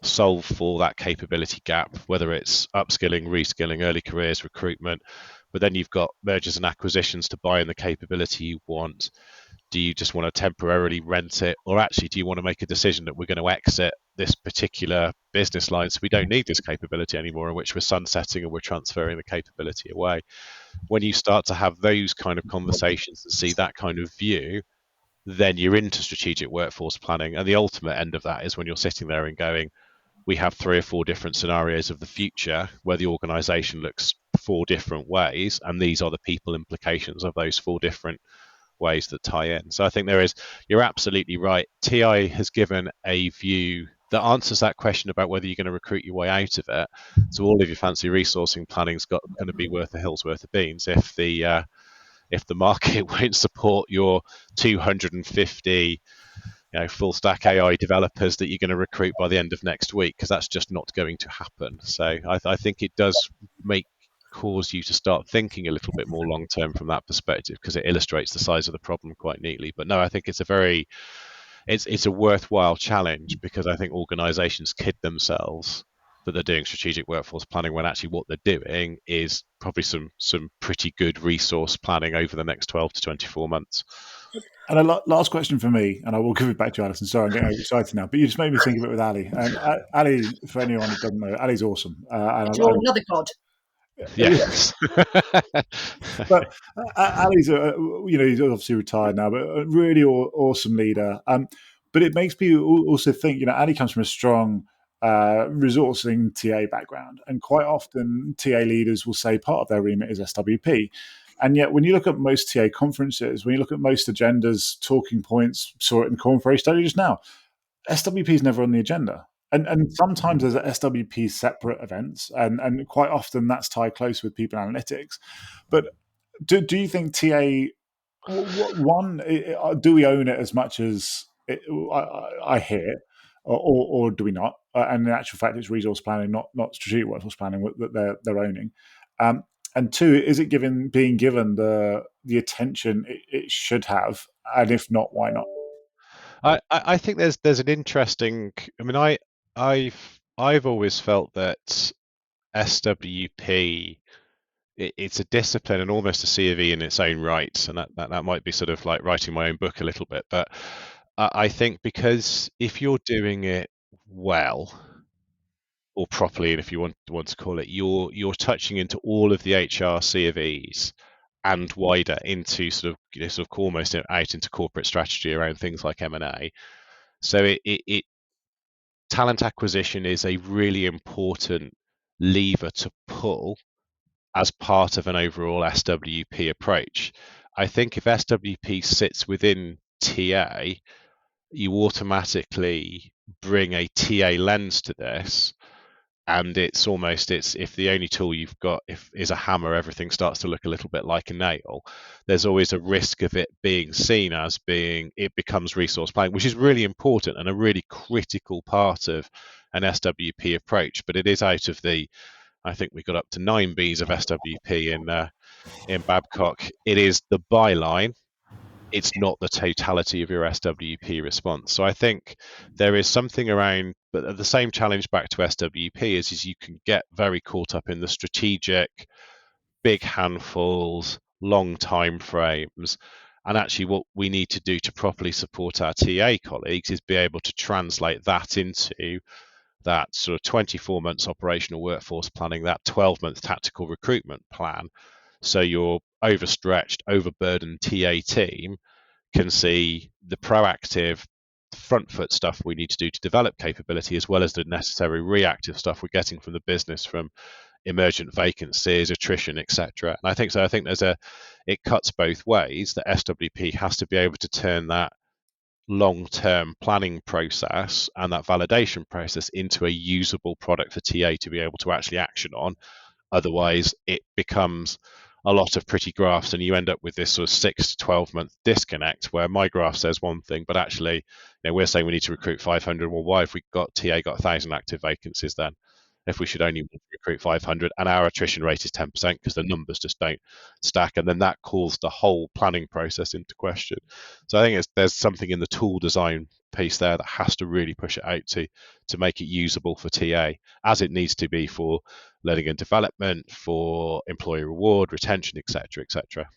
solve for that capability gap, whether it's upskilling, reskilling, early careers, recruitment, but then you've got mergers and acquisitions to buy in the capability you want. Do you just want to temporarily rent it, or actually do you want to make a decision that we're going to exit this particular business line so we don't need this capability anymore, in which we're sunsetting and we're transferring the capability away? When you start to have those kind of conversations and see that kind of view, then you're into strategic workforce planning. And the ultimate end of that is when you're sitting there and going, we have 3 or 4 different scenarios of the future where the organization looks 4 different ways, and these are the people implications of those 4 different ways that tie in. So I think you're absolutely right. TI has given a view that answers that question about whether you're going to recruit your way out of it. So all of your fancy resourcing planning's going to be worth a hill's worth of beans if the market won't support your 250 full stack AI developers that you're going to recruit by the end of next week, because that's just not going to happen. So I think it does cause you to start thinking a little bit more long term from that perspective, because it illustrates the size of the problem quite neatly. But no, I think it's a worthwhile challenge, because I think organizations kid themselves that they're doing strategic workforce planning when actually what they're doing is probably some pretty good resource planning over the next 12 to 24 months. And a last question for me, and I will give it back to Alison. Sorry, I'm getting excited now, but you just made me think of it with Ali. And Ali, for anyone who doesn't know, Ali's awesome. You're another god. Yes. But Ali's, he's obviously retired now, but a really awesome leader. But it makes me also think, Ali comes from a strong resourcing TA background, and quite often TA leaders will say part of their remit is SWP. And yet, when you look at most TA conferences, when you look at most agendas, talking points, saw it in Corn Ferry study just now, SWP is never on the agenda. And sometimes there's SWP separate events, and quite often that's tied close with people analytics. But do you think TA, one, do we own it as much as I hear, or do we not? And in actual fact, it's resource planning, not strategic workforce planning that they're owning. And 2, is it being given the attention it should have? And if not, why not? I think there's an interesting. I mean, I've always felt that SWP, it's a discipline and almost a COE in its own right, and that might be sort of like writing my own book a little bit. But I think because if you're doing it well or properly, and if you want to call it, you're touching into all of the HR COEs and wider into sort of almost out into corporate strategy around things like M&A. So it talent acquisition is a really important lever to pull as part of an overall SWP approach. I think if SWP sits within TA, you automatically bring a TA lens to this, and it's if the only tool you've got is a hammer, everything starts to look a little bit like a nail. There's always a risk of it being seen as it becomes resource planning, which is really important and a really critical part of an SWP approach. But it is out of I think we got up to 9 Bs of SWP in Babcock. It is the byline. It's not the totality of your SWP response. So I think there is something around, but the same challenge back to SWP is you can get very caught up in the strategic, big handfuls, long time frames. And actually what we need to do to properly support our TA colleagues is be able to translate that into that sort of 24 months operational workforce planning, that 12-month tactical recruitment plan. So your overstretched, overburdened TA team can see the proactive front foot stuff we need to do to develop capability, as well as the necessary reactive stuff we're getting from the business, from emergent vacancies, attrition, etc. And I think so. I think it cuts both ways. That SWP has to be able to turn that long-term planning process and that validation process into a usable product for TA to be able to actually action on. Otherwise, it becomes a lot of pretty graphs, and you end up with this sort of 6 to 12 month disconnect where my graph says one thing, but actually, we're saying we need to recruit 500. Well, why have we got TA got 1,000 active vacancies then? If we should only recruit 500 and our attrition rate is 10% because the numbers just don't stack, and then that calls the whole planning process into question. So I think there's something in the tool design piece there that has to really push it out to make it usable for TA, as it needs to be for learning and development, for employee reward, retention, etc., etc.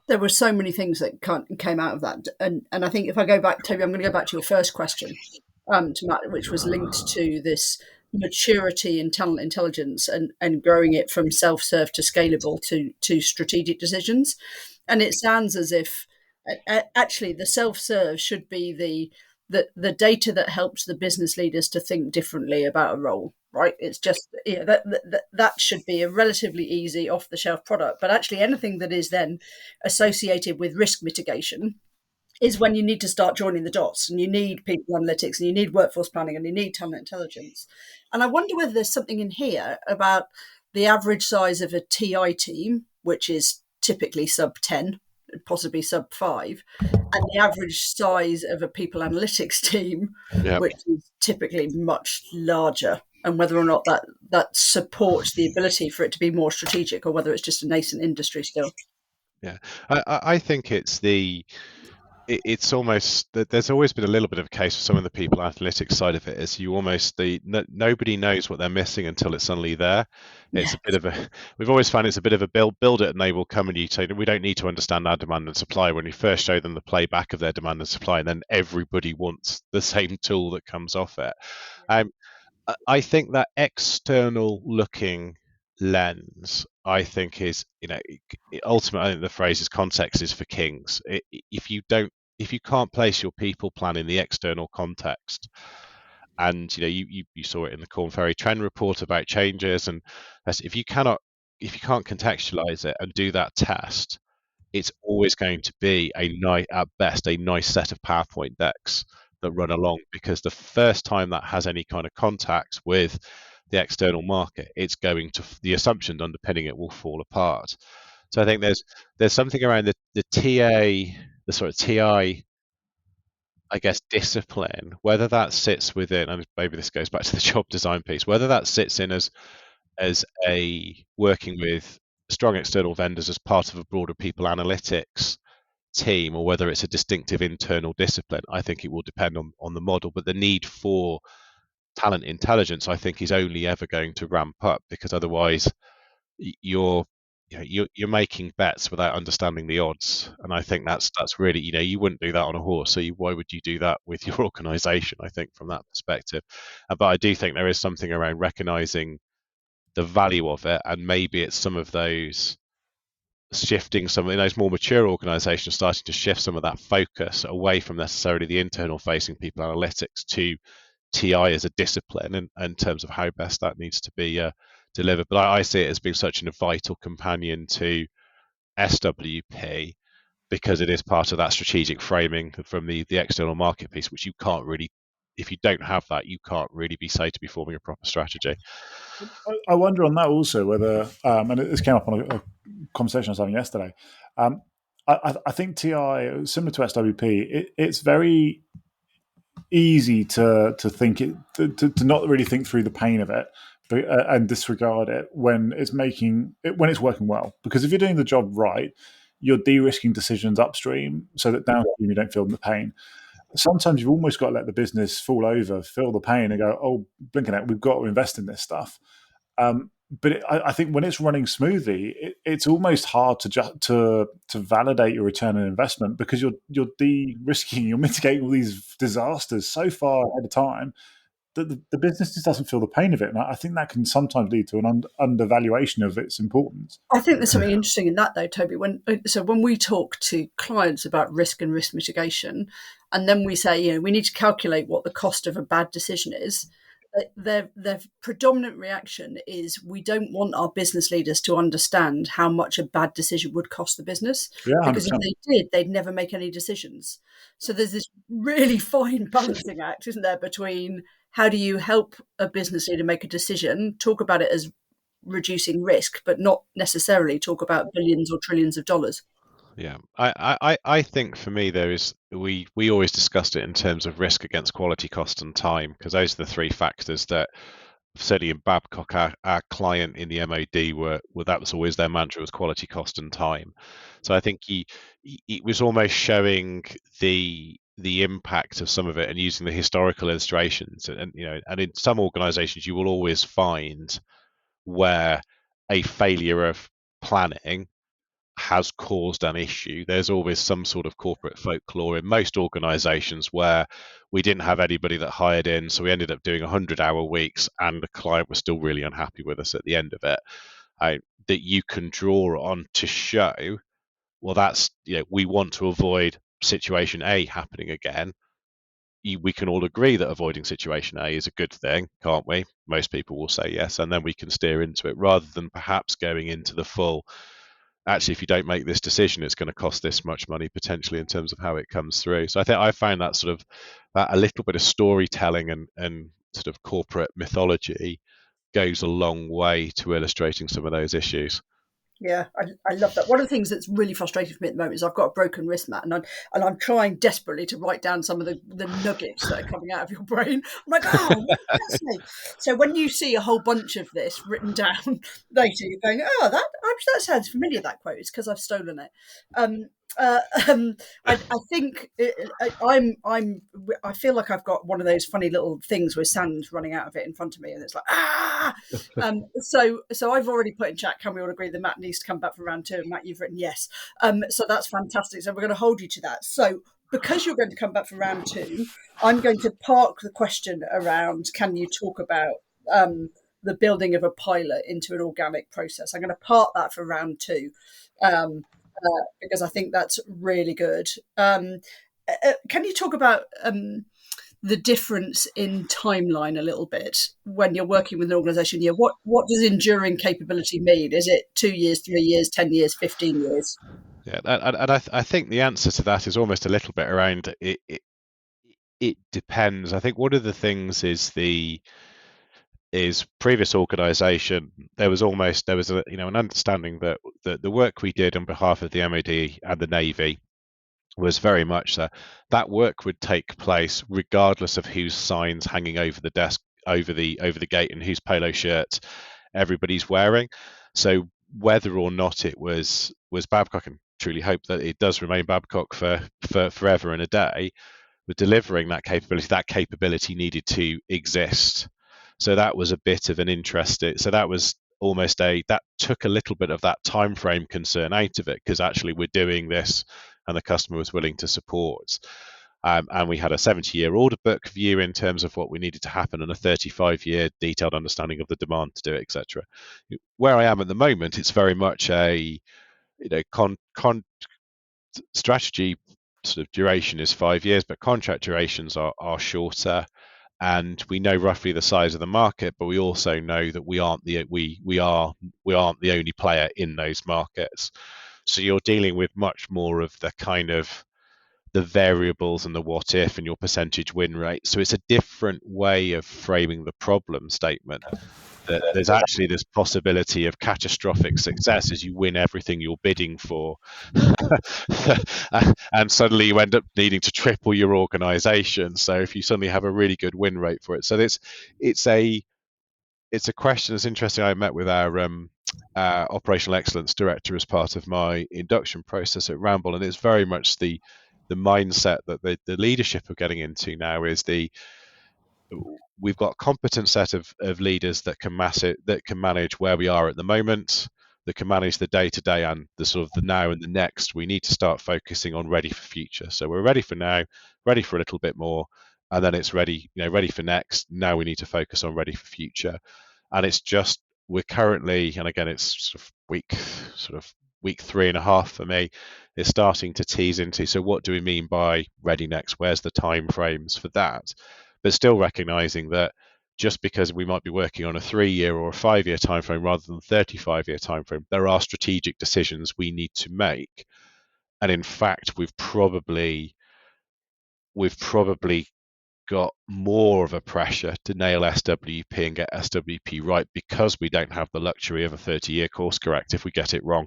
There were so many things that came out of that, and I think if I go back, Toby, I'm going to go back to your first question, to Matt, which was linked to this maturity in talent intelligence and growing it from self-serve to scalable to strategic decisions. And it sounds as if actually the self-serve should be the data that helps the business leaders to think differently about a role, right? It's just that should be a relatively easy off-the-shelf product. But actually anything that is then associated with risk mitigation is when you need to start joining the dots, and you need people analytics, and you need workforce planning, and you need talent intelligence. And I wonder whether there's something in here about the average size of a TI team, which is typically sub 10, possibly sub 5, and the average size of a people analytics team, which is typically much larger, and whether or not that supports the ability for it to be more strategic, or whether it's just a nascent industry still. Yeah, I think it's almost that there's always been a little bit of a case for some of the people analytics side of it is you almost nobody knows what they're missing until it's suddenly there. It's a bit of we've always found it's a bit of a build it and they will come and you say we don't need to understand our demand and supply. When you first show them the playback of their demand and supply, and then everybody wants the same tool that comes off it. I think that external looking lens, I think, is ultimately, I think the phrase is context is for kings. If you can't place your people plan in the external context, and you saw it in the Corn Ferry trend report about changes, and if you can't contextualize it and do that test, it's always going to be at best a nice set of PowerPoint decks that run along, because the first time that has any kind of contact with the external market, it's going to, the assumptions underpinning it will fall apart. So I think there's something around the TA, the sort of TI, I guess, discipline, whether that sits within, and maybe this goes back to the job design piece, whether that sits in as a working with strong external vendors as part of a broader people analytics team, or whether it's a distinctive internal discipline, I think it will depend on the model. But the need for talent intelligence, I think, is only ever going to ramp up, because otherwise you're making bets without understanding the odds. And I think that's really, you wouldn't do that on a horse, so why would you do that with your organization, I think, from that perspective. But I do think there is something around recognizing the value of it, and maybe it's some of those shifting, some of those more mature organizations starting to shift some of that focus away from necessarily the internal facing people analytics to TI as a discipline, and in terms of how best that needs to be delivered. But I see it as being such a vital companion to SWP, because it is part of that strategic framing from the external market piece, which you can't really, if you don't have that, you can't really be said to be forming a proper strategy. I wonder on that also whether, and this came up on a conversation I was having yesterday, I think TI, similar to SWP, it's very easy to think to not really think through the pain of it, and disregard it when it's working well. Because if you're doing the job right, you're de-risking decisions upstream so that downstream you don't feel the pain. Sometimes you've almost got to let the business fall over, feel the pain, and go, oh, blinking out, we've got to invest in this stuff. But I think when it's running smoothly, it's almost hard to validate your return on investment, because you're de-risking, you're mitigating all these disasters so far ahead of time the business just doesn't feel the pain of it. And I think that can sometimes lead to an undervaluation of its importance. I think there's something interesting in that, though, Toby. When we talk to clients about risk and risk mitigation, and then we say, we need to calculate what the cost of a bad decision is, their predominant reaction is, we don't want our business leaders to understand how much a bad decision would cost the business, because 100%. if they did, they'd never make any decisions. So there's this really fine balancing act, isn't there, between how do you help a business leader make a decision, talk about it as reducing risk, but not necessarily talk about billions or trillions of dollars. Yeah, I think for me we always discussed it in terms of risk against quality, cost, and time, because those are the three factors that certainly in Babcock, our client in the MOD were that was always their mantra, was quality, cost, and time. So I think he was almost showing the impact of some of it and using the historical illustrations, and in some organisations you will always find where a failure of planning has caused an issue. There's always some sort of corporate folklore in most organizations where we didn't have anybody that hired in, so we ended up doing 100-hour weeks and the client was still really unhappy with us at the end of it. That you can draw on to show, well, that's, we want to avoid situation A happening again. We can all agree that avoiding situation A is a good thing, can't we? Most people will say yes, and then we can steer into it rather than perhaps going into the full, actually, if you don't make this decision, it's going to cost this much money potentially in terms of how it comes through. So I find that sort of a little bit of storytelling and sort of corporate mythology goes a long way to illustrating some of those issues. Yeah, I love that. One of the things that's really frustrating for me at the moment is I've got a broken wrist, Matt, and I'm trying desperately to write down some of the nuggets that are coming out of your brain. I'm like, what did that say? So when you see a whole bunch of this written down later, you're going, that sounds familiar, that quote. It's because I've stolen it. I think I feel like I've got one of those funny little things with sand running out of it in front of me, and it's like So I've already put in chat. Can we all agree that Matt needs to come back for round 2? And Matt, you've written yes. So that's fantastic. So we're going to hold you to that. So because you're going to come back for round 2, I'm going to park the question around can you talk about the building of a pilot into an organic process. I'm going to park that for round 2. Because I think that's really good. Can you talk about the difference in timeline a little bit when you're working with an organisation? What does enduring capability mean? Is it 2 years, 3 years, 10 years, 15 years? Yeah, and I think the answer to that is almost a little bit around it. It depends. I think one of the things is previous organisation, there was an understanding that the work we did on behalf of the MOD and the Navy was very much that work would take place regardless of whose signs hanging over the desk, over the gate, and whose polo shirt everybody's wearing. So whether or not it was Babcock, and truly hope that it does remain Babcock for forever and a day, with delivering that capability needed to exist. So that was a bit of an interest. So that was almost that took a little bit of that time frame concern out of it, because actually we're doing this and the customer was willing to support. And we had a 70-year order book view in terms of what we needed to happen and a 35-year detailed understanding of the demand to do it, etc. Where I am at the moment, it's very much a strategy sort of duration is 5 years, but contract durations are shorter. And we know roughly the size of the market, but we also know that we aren't the only player in those markets. So you're dealing with much more of the kind of the variables and the what if and your percentage win rate. So it's a different way of framing the problem statement. That there's actually this possibility of catastrophic success as you win everything you're bidding for, and suddenly you end up needing to triple your organisation. So if you suddenly have a really good win rate for it, so it's a question that's interesting. I met with our operational excellence director as part of my induction process at Arambol, and it's very much the mindset that the leadership are getting into now is we've got a competent set of leaders that can manage where we are at the moment, that can manage the day-to-day and the sort of the now and the next. We need to start focusing on ready for future. So we're ready for now, ready for a little bit more, and then it's ready, ready for next. Now we need to focus on ready for future. And it's just, we're currently, and again, it's week 3.5 for me, is starting to tease into, so what do we mean by ready next? Where's the time frames for that? But still recognizing that just because we might be working on a 3-year or a 5-year time frame rather than 35-year time frame, there are strategic decisions we need to make. And in fact, we've probably got more of a pressure to nail SWP and get SWP right, because we don't have the luxury of a 30-year course correct if we get it wrong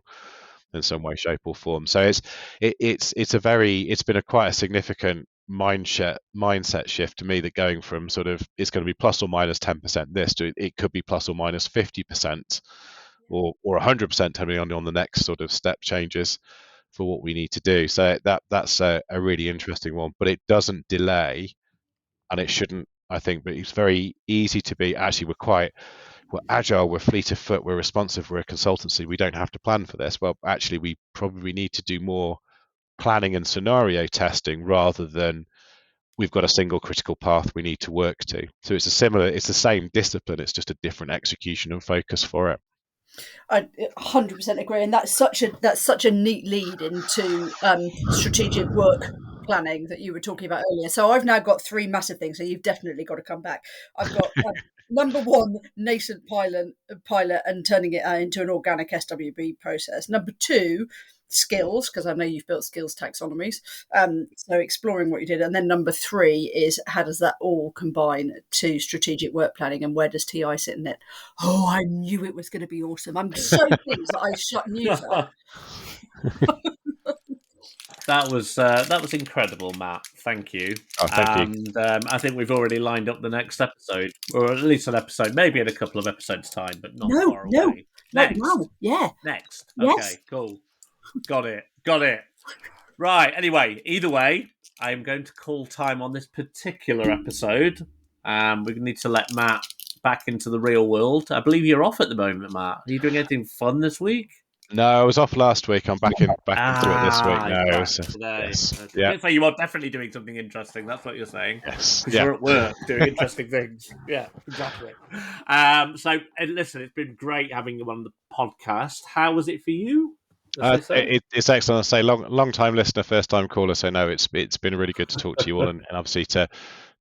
in some way, shape, or form. So it's been quite a significant mindset shift to me, that going from sort of, it's going to be plus or minus 10% this to it could be plus or minus 50% or 100%, depending on the next sort of step changes for what we need to do. So that's a really interesting one, but it doesn't delay, and it shouldn't, I think. But it's very easy to be, actually we're agile, we're fleet of foot, we're responsive, we're a consultancy, we don't have to plan for this. Well, actually we probably need to do more planning and scenario testing, rather than we've got a single critical path we need to work to. So it's the same discipline, it's just a different execution and focus for it. I 100% agree, and that's such a neat lead into strategic work planning that you were talking about earlier. So I've now got 3 massive things, so you've definitely got to come back. I've got number 1, nascent pilot and turning it into an organic SWB process. Number 2, skills, because I know you've built skills taxonomies, so exploring what you did. And then number 3 is, how does that all combine to strategic work planning, and where does TI sit in it? Oh, I knew it was going to be awesome. I'm so pleased that I shut news up. That was incredible, Matt. Thank you. Oh, thank you. And I think we've already lined up the next episode, or at least an episode, maybe in a couple of episodes' time, but not far away. Next. Wow. Yeah. Next. Yes. Okay, cool. Got it. Right, anyway, either way, I am going to call time on this particular episode. We need to let Matt back into the real world. I believe you're off at the moment, Matt. Are you doing anything fun this week? No, I was off last week. I'm back into it this week. No, yes. Yeah. So you are definitely doing something interesting. That's what you're saying. Yes. Because you're at work doing interesting things. Yeah, exactly. So listen, it's been great having you on the podcast. How was it for you? It's excellent. I say long time listener, first time caller. So no, it's been really good to talk to you all, and obviously to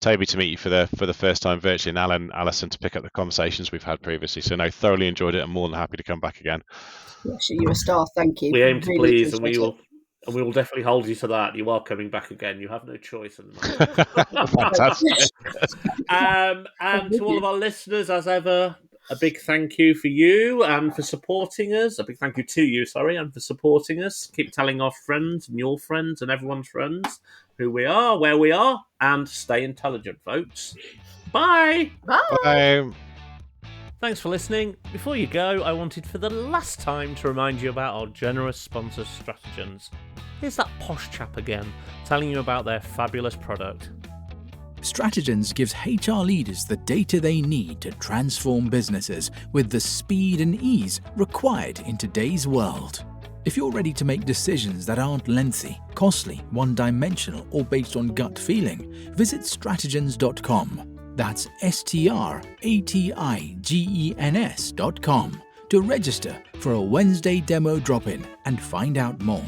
Toby to meet you for the first time virtually, and Alison to pick up the conversations we've had previously. So no, thoroughly enjoyed it. I'm more than happy to come back again. Yes, you're a star. Thank you. We aim to please, and we will definitely hold you to that. You are coming back again. You have no choice in the matter. Fantastic. And to all of our listeners, as ever, a big thank you for you and for supporting us. A big thank you to you, and for supporting us. Keep telling our friends and your friends and everyone's friends who we are, where we are, and stay intelligent, folks. Bye. Bye. Thanks for listening. Before you go, I wanted for the last time to remind you about our generous sponsor, Stratagens. Here's that posh chap again, telling you about their fabulous product. Stratagens gives HR leaders the data they need to transform businesses with the speed and ease required in today's world. If you're ready to make decisions that aren't lengthy, costly, one-dimensional, or based on gut feeling, visit stratagens.com. That's stratigens.com to register for a Wednesday demo drop-in and find out more.